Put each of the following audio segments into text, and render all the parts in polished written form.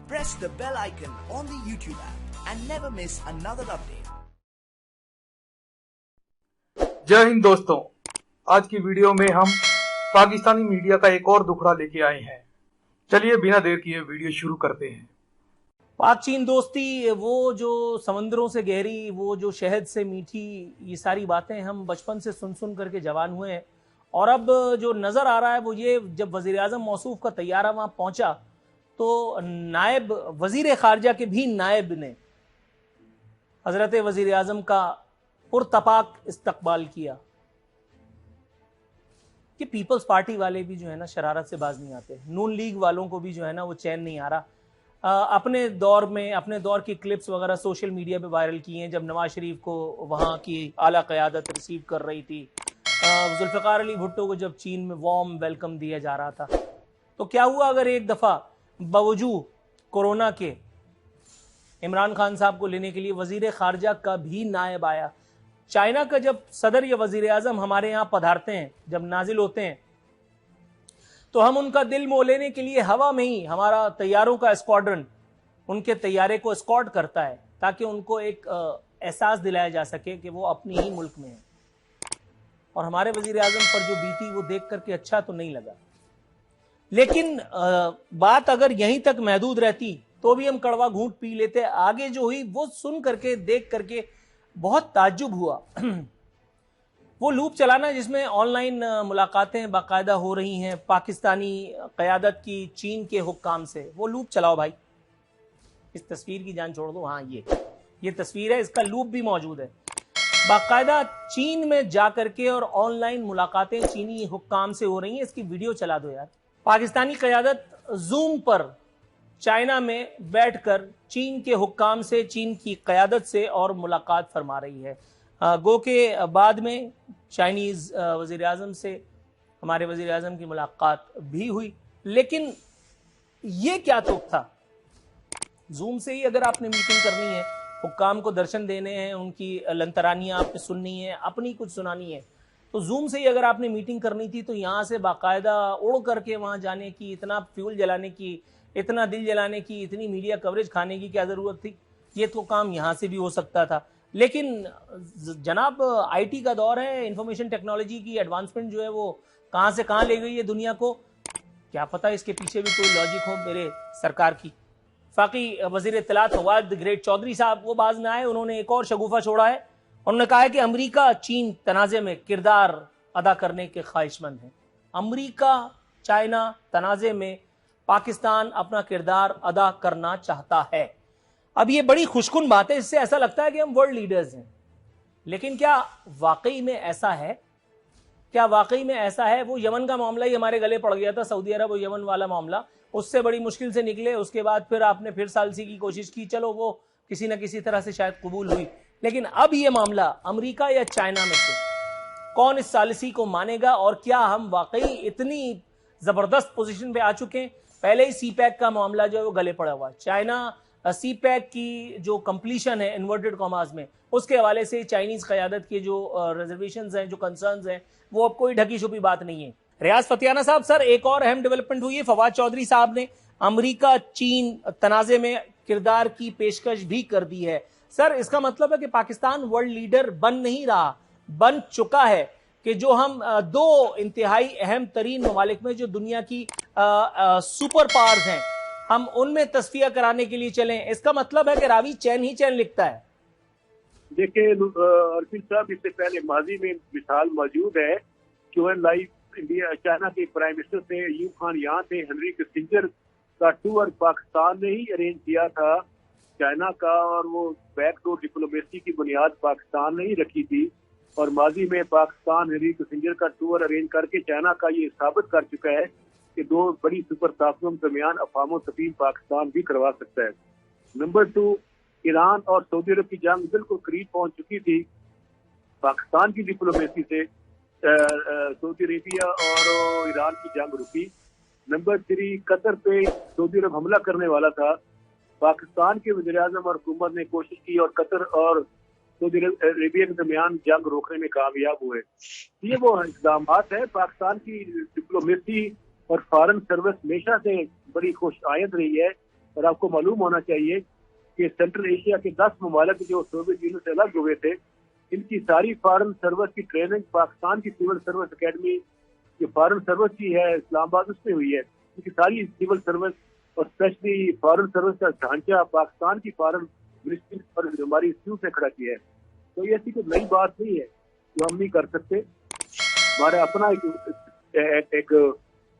press the bell icon on the YouTube app and never miss another update. जय हिंद दोस्तों, आज की video में हम पाकिस्तानी मीडिया का एक और दुखड़ा लेके आए हैं। चलिए बिना देर किए वीडियो शुरू करते हैं। पाक चीन दोस्ती, वो जो समंदरों से गहरी, वो जो शहद से मीठी, ये सारी बातें हम बचपन से सुन सुन करके जवान हुए हैं। और अब जो नज़र आ रहा है वो ये, जब वज़ीर आज़म मौसूफ का तैयारा वहाँ पहुँचा तो नायब वज़ीर ख़ारजा के भी नायब ने हज़रत वज़ीर आज़म का पुरतपाक इस्तकबाल किया कि पीपल्स पार्टी वाले भी जो है ना शरारत से बाज नहीं आते। नून लीग वालों को भी जो है ना वो चैन नहीं आ रहा। अपने दौर की क्लिप्स वगैरह सोशल मीडिया पे वायरल की हैं, जब नवाज शरीफ को वहाँ की आला क़यादत रिसीव कर रही थी, जुल्फ़िकार अली भुट्टो को जब चीन में वार्म वेलकम दिया जा रहा था। तो क्या हुआ अगर एक दफ़ा बावजूद कोरोना के इमरान खान साहब को लेने के लिए वज़ीर ख़ारजा का भी नायब आया। चाइना का जब सदर या वज़ीर आज़म हमारे यहाँ पधारते हैं, जब नाजिल होते हैं, तो हम उनका दिल मोह लेने के लिए हवा में ही हमारा तैयारों का स्क्वाड्रन उनके तैयारे को एस्कॉर्ट करता है, ताकि उनको एक एहसास दिलाया जा सके कि वो अपनी ही मुल्क में है। और हमारे वज़ीर आज़म पर जो बीती वो देख करके अच्छा तो नहीं लगा, लेकिन बात अगर यहीं तक महदूद रहती तो भी हम कड़वा घूंट पी लेते। आगे जो हुई वो सुन करके, देख करके बहुत ताज्जुब हुआ। वो लूप चलाना जिसमें ऑनलाइन मुलाकातें बाकायदा हो रही हैं पाकिस्तानी क़यादत की चीन के हुक्काम से, वो लूप चलाओ भाई। इस तस्वीर की जान छोड़ दो, हाँ ये तस्वीर है, इसका लूप भी मौजूद है। बाकायदा चीन में जा करके और ऑनलाइन मुलाकातें चीनी हुक्काम से हो रही हैं, इसकी वीडियो चला दो यार। पाकिस्तानी क़यादत जूम पर चाइना में बैठकर चीन के हुक्काम से, चीन की क़यादत से और मुलाकात फरमा रही है। गो के बाद में चाइनीज़ वज़ीर आज़म से हमारे वज़ीर आज़म की मुलाकात भी हुई, लेकिन ये क्या तुक था? जूम से ही अगर आपने मीटिंग करनी है, हुक्काम को दर्शन देने हैं, उनकी लंतरानियाँ आपने सुननी है, अपनी कुछ सुनानी है, तो जूम से ही अगर आपने मीटिंग करनी थी तो यहाँ से बाकायदा उड़ करके वहाँ जाने की, इतना फ्यूल जलाने की, इतना दिल जलाने की, इतनी मीडिया कवरेज खाने की क्या ज़रूरत थी? ये तो काम यहाँ से भी हो सकता था। लेकिन जनाब, आईटी का दौर है, इंफॉर्मेशन टेक्नोलॉजी की एडवांसमेंट जो है वो कहाँ से कहाँ ले गई है दुनिया को, क्या पता इसके पीछे भी कोई लॉजिक हो मेरे सरकार की। फाकी वज़ीर इत्तलात फवाद ग्रेट चौधरी साहब वो बाज में आए, उन्होंने एक और शगुफा छोड़ा है। उन्होंने कहा है कि अमेरिका चीन तनाज़े में किरदार अदा करने के ख्वाहिशमंद हैं। अमेरिका चाइना तनाज़े में पाकिस्तान अपना किरदार अदा करना चाहता है। अब ये बड़ी खुशकुन बात है, इससे ऐसा लगता है कि हम वर्ल्ड लीडर्स हैं, लेकिन क्या वाकई में ऐसा है? क्या वाकई में ऐसा है? वो यमन का मामला ही हमारे गले पड़ गया था, सऊदी अरब और यमन वाला मामला, उससे बड़ी मुश्किल से निकले। उसके बाद फिर आपने फिर सालसी की कोशिश की, चलो वो किसी न किसी तरह से शायद कबूल हुई, लेकिन अब ये मामला अमेरिका या चाइना में से कौन इस सालसी को मानेगा? और क्या हम वाकई इतनी जबरदस्त पोजीशन पे आ चुके हैं? पहले ही सी पैक का मामला जो है वो गले पड़ा हुआ है। चाइना सी पैक की जो कंप्लीशन है इन्वर्टेड कॉमास में, उसके हवाले से चाइनीज क़यादत के जो रिजर्वेशंस हैं, जो कंसर्न्स हैं, वो अब कोई ढकी छुपी बात नहीं है। रियाज फतियाना साहब, सर एक और अहम डेवलपमेंट हुई है, फवाद चौधरी साहब ने अमेरिका चीन तनाज़े में किरदार की पेशकश भी कर दी है। सर इसका मतलब है कि पाकिस्तान वर्ल्ड लीडर बन नहीं रहा, बन चुका है कि जो हम दो इंतहाई अहम तरीन ममालिक में जो दुनिया की सुपर पावर्स हैं, हम उनमें तस्फिया कराने के लिए चलें। इसका मतलब है कि रावी चैन ही चैन लिखता है। देखिए अर्पित साहब, इससे पहले माजी में मिसाल मौजूद है। क्यूएन लाइव इंडिया चाइना के प्राइम मिनिस्टर थे, अयूब खान यहाँ थे, हेनरी किसिंजर का टूर पाकिस्तान ने ही अरेंज किया था चाइना का, और वो बैकडोर डिप्लोमेसी की बुनियाद पाकिस्तान ने ही रखी थी। और माजी में पाकिस्तान हेनरी किसिंजर का टूर अरेंज करके चाइना का ये साबित कर चुका है कि दो बड़ी सुपर ताकतों के दरमियान अफामो तफहीम पाकिस्तान भी करवा सकता है। नंबर 2, ईरान और सऊदी अरब की जंग बिल्कुल करीब पहुंच चुकी थी। पाकिस्तान की डिप्लोमेसी से सऊदी अरेबिया और ईरान की जंग रुकी। नंबर 3, कतर पे सऊदी अरब हमला करने वाला था, पाकिस्तान के वज़ीर-ए-आज़म और हुकूमत ने कोशिश की और कतर और सऊदी अरेबिया के दरमियान जंग रोकने में कामयाब हुए। ये वो इक़दाम है। पाकिस्तान की डिप्लोमेसी और फॉरेन सर्विस हमेशा से बड़ी खुश आयद रही है और आपको मालूम होना चाहिए कि सेंट्रल एशिया के 10 ममालिक जो सोवियत यूनियन से अलग हुए थे, इनकी सारी फॉरेन सर्विस की ट्रेनिंग पाकिस्तान की सिविल सर्विस अकेडमी जो फॉरेन सर्विस की है इस्लामाबाद उसमें हुई है। इनकी सारी सिविल सर्विस और स्पेशली फॉरेन सर्विस का ढांचा पाकिस्तान की फॉरेन मिनिस्ट्री और हमारी इंस्टीट्यूट ने खड़ा किया है। तो ये ऐसी कोई नई बात नहीं है जो हम नहीं कर सकते। हमारा अपना एक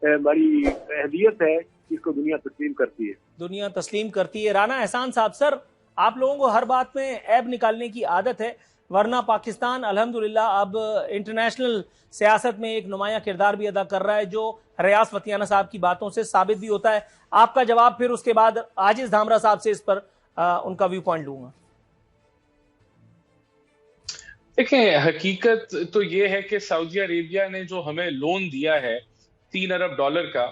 हमारी अहलियत है जिसको दुनिया तस्लीम करती है। दुनिया तस्लीम करती है। राना एहसान साहब, सर आप लोगों को हर बात में ऐब निकालने की आदत है, वरना पाकिस्तान अल्हम्दुलिल्लाह अब इंटरनेशनल सियासत में एक नुमाया किरदार भी अदा कर रहा है, जो रियाज फतियाना साहब की बातों से साबित भी होता है। आपका जवाब फिर उसके बाद आजिज धामरा साहब से इस पर उनका व्यू पॉइंट लूंगा। देखें, हकीकत तो ये है कि सऊदी अरेबिया ने जो हमें लोन दिया है $3 अरब का,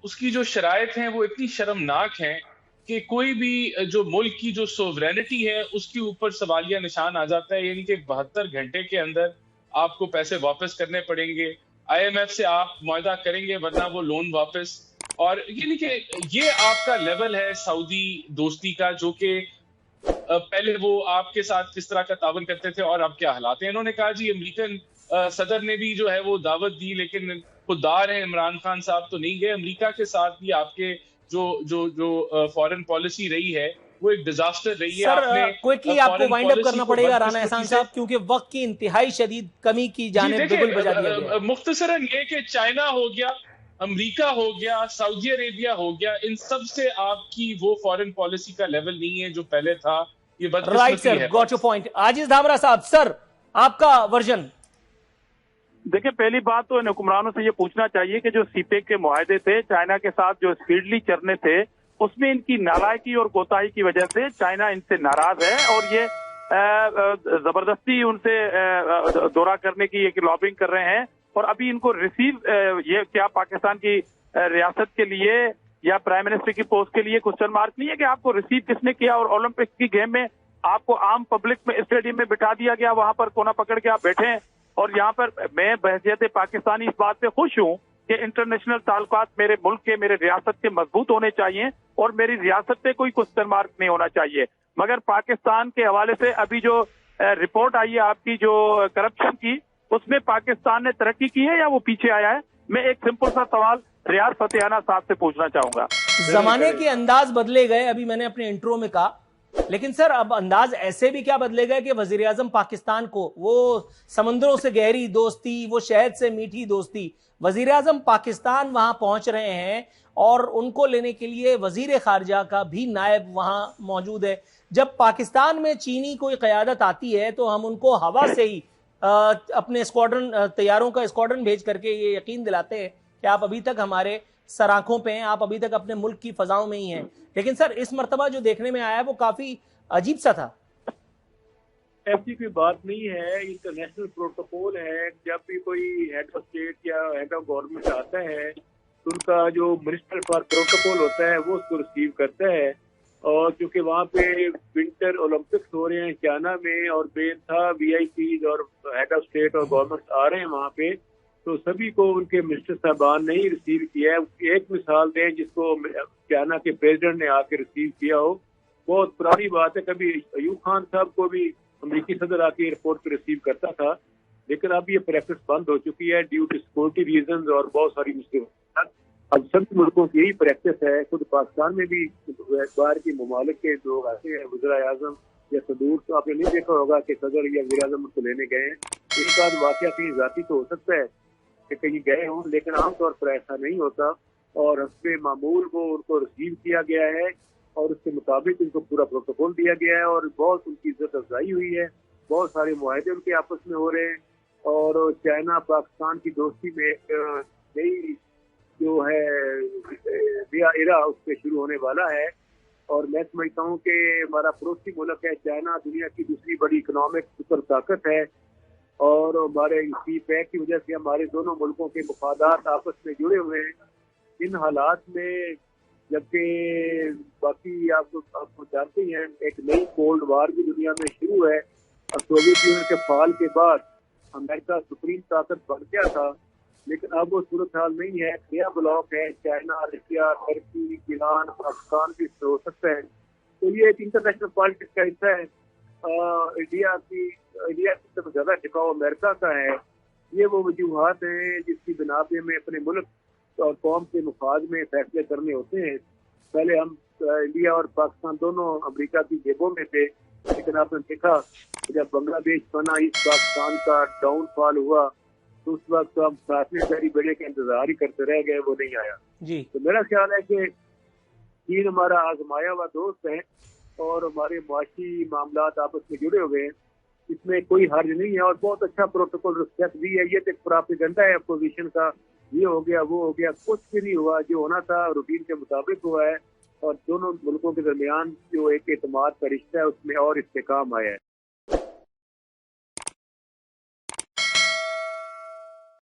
उसकी जो शराइत हैं वो इतनी शर्मनाक हैं कि कोई भी जो मुल्क की जो सोवरेनिटी है उसके ऊपर सवालिया निशान आ जाता है। यानी कि 72 घंटे के अंदर आपको पैसे वापस करने पड़ेंगे, IMF से आप मुआहदा करेंगे वरना वो लोन वापस। और यानी कि ये आपका लेवल है सऊदी दोस्ती का, जो कि पहले वो आपके साथ किस तरह का तावन करते थे और अब क्या हालात हैं। इन्होंने कहा जी अमेरिकन सदर ने भी जो है वो दावत दी, लेकिन खुददार हैं इमरान खान साहब तो नहीं गए। अमेरिका के साथ भी आपके जो फॉरेन पॉलिसी रही है वो एक डिजास्टर रही है। सर क्विकली आपको वाइंड अप करना पड़ेगा राना एहसान साहब, क्योंकि वक्त की इंतहाई शदीद कमी की जानिब बिल्कुल बजा दिया गया। मुख्तसरन ये कि चाइना हो गया, अमेरिका हो गया, सऊदी अरेबिया हो गया, इन सब से आपकी वो फॉरेन पॉलिसी का लेवल नहीं है जो पहले था। ये right sir, got your point. Aziz Dhamra साहब, सर आपका वर्जन। देखिए, पहली बात तो इन हुक्मरानों से ये पूछना चाहिए कि जो सीपेक के मुआहदे थे चाइना के साथ जो स्पीडली चलने थे, उसमें इनकी नालायकी और कोताही की वजह से चाइना इनसे नाराज है और ये जबरदस्ती उनसे दौरा करने की एक लॉबिंग कर रहे हैं। और अभी इनको रिसीव ये क्या पाकिस्तान की रियासत के लिए या प्राइम मिनिस्टर की पोस्ट के लिए क्वेश्चन मार्क नहीं है कि आपको रिसीव किसने किया। और ओलंपिक की गेम में आपको आम पब्लिक में स्टेडियम में बिठा दिया गया, वहां पर कोना पकड़ के आप बैठे हैं। और यहाँ पर मैं बहसियत पाकिस्तानी इस बात पे खुश हूँ कि इंटरनेशनल ताल्लुकात मेरे मुल्क के, मेरे रियासत के मजबूत होने चाहिए और मेरी रियासत पे कोई क्वेश्चन मार्क नहीं होना चाहिए। मगर पाकिस्तान के हवाले से अभी जो रिपोर्ट आई है आपकी जो करप्शन की, उसमें पाकिस्तान ने तरक्की की है या वो पीछे आया है? मैं एक सिंपल सा सवाल रियाज फतियाना साहब से पूछना चाहूंगा। जमाने के अंदाज बदले गए, अभी मैंने अपने इंट्रो में कहा, लेकिन सर अब अंदाज ऐसे भी क्या बदले गए कि वजीर आजम पाकिस्तान को वो समंदरों से गहरी दोस्ती, वो शहद से मीठी दोस्ती, वजीर आजम पाकिस्तान वहां पहुंच रहे हैं और उनको लेने के लिए वजीर खारजा का भी नायब वहां मौजूद है। जब पाकिस्तान में चीनी कोई क़यादत आती है तो हम उनको हवा से ही अपने स्क्वाड्रन तैयारों का स्क्वाड्रन भेज करके ये यकीन दिलाते हैं कि आप अभी तक हमारे सर आंखों पे हैं, आप अभी तक अपने मुल्क की फजाओं में ही हैं। लेकिन सर इस मर्तबा जो देखने में आया वो काफी अजीब सा था। ऐसी कोई बात नहीं है, इंटरनेशनल प्रोटोकॉल है। जब भी कोई हेड ऑफ स्टेट या हेड ऑफ गवर्नमेंट आता है तो उनका जो मिनिस्टर फॉर प्रोटोकॉल होता है वो उसको रिसीव करता है। और क्योंकि वहाँ पे विंटर ओलंपिक्स हो रहे हैं चाइना में और बेनथा VIPs और हेड ऑफ स्टेट और गवर्नमेंट आ रहे हैं वहाँ पे, तो सभी को उनके मिनिस्टर साहबान ने ही रिसीव किया है। एक मिसाल दें जिसको चाइना के प्रेसिडेंट ने आके रिसीव किया हो, बहुत पुरानी बात है। कभी अयूब खान साहब को भी अमेरिकी सदर आके एयरपोर्ट पे रिसीव करता था, लेकिन अब ये प्रैक्टिस बंद हो चुकी है ड्यू टू सिक्योरिटी रीजंस और बहुत सारी मुश्किल। अब सभी मुल्कों की यही प्रैक्टिस है। खुद पाकिस्तान में भी बाहर की ममालिक के लोग आते हैं, वज़ीर आज़म या सदूर, तो आपने नहीं देखा होगा कि सदर या वज़ीर आज़म उनको लेने गए हैं। एक आध वाक़या कहीं जाती तो हो सकता है कि कहीं गए हों, लेकिन आमतौर पर ऐसा नहीं होता। और हस्बे मामूल वो उनको रिसीव किया गया है और उसके मुताबिक उनको पूरा प्रोटोकॉल दिया गया है और बहुत उनकी इज्जत अफजाई हुई है। बहुत सारे मुआहदे उनके आपस में हो रहे हैं और चाइना पाकिस्तान की दोस्ती में नई जो है नया एरा उस पर शुरू होने वाला है। और मैं समझता हूँ कि हमारा पड़ोसी मुल्क है चाइना, दुनिया की दूसरी बड़ी इकोनॉमिक सुपर ताकत है और हमारे सीपैक की वजह से हमारे दोनों मुल्कों के मुफादात आपस में जुड़े हुए हैं। इन हालात में जबकि बाकी आपको जानते हैं एक नई कोल्ड वार भी दुनिया में शुरू है। सोवियत यूनियन के फाल के बाद अमेरिका सुप्रीम ताकत बन गया था, लेकिन अब वो सूरत हाल नहीं है। नया ब्लॉक है, China, Russia, Turkey, Iran, Pakistan भी हो सकता है। तो ये एक इंटरनेशनल पॉलिटिक्स का हिस्सा है। इंडिया की सबसे ज्यादा टिकाऊ अमेरिका का है। ये वो वजूहात हैं जिसकी बिना पे हमें अपने मुल्क और कौम के मुफाद में फैसले करने होते हैं। पहले हम इंडिया और पाकिस्तान दोनों अमेरिका की जेबों में थे, लेकिन आपने देखा जब बांग्लादेश बना, इस पाकिस्तान का डाउनफॉल हुआ, तो उस वक्त हम साथी बेड़े का इंतजार ही करते रह गए, वो नहीं आया जी। तो मेरा ख्याल है कि चीन हमारा आजमाया हुआ दोस्त है और हमारे मुआशी मामलात आपस में जुड़े हुए हैं, इसमें कोई हर्ज नहीं है और बहुत अच्छा प्रोटोकॉल रिस्पेक्ट भी है। ये तो प्रोपेगेंडा है अपोजिशन का, ये हो गया वो हो गया, कुछ भी नहीं हुआ। जो होना था रूटीन के मुताबिक हुआ है और दोनों मुल्कों के दरमियान जो एक एतमाद का रिश्ता है उसमें और इस्तेकाम आया है।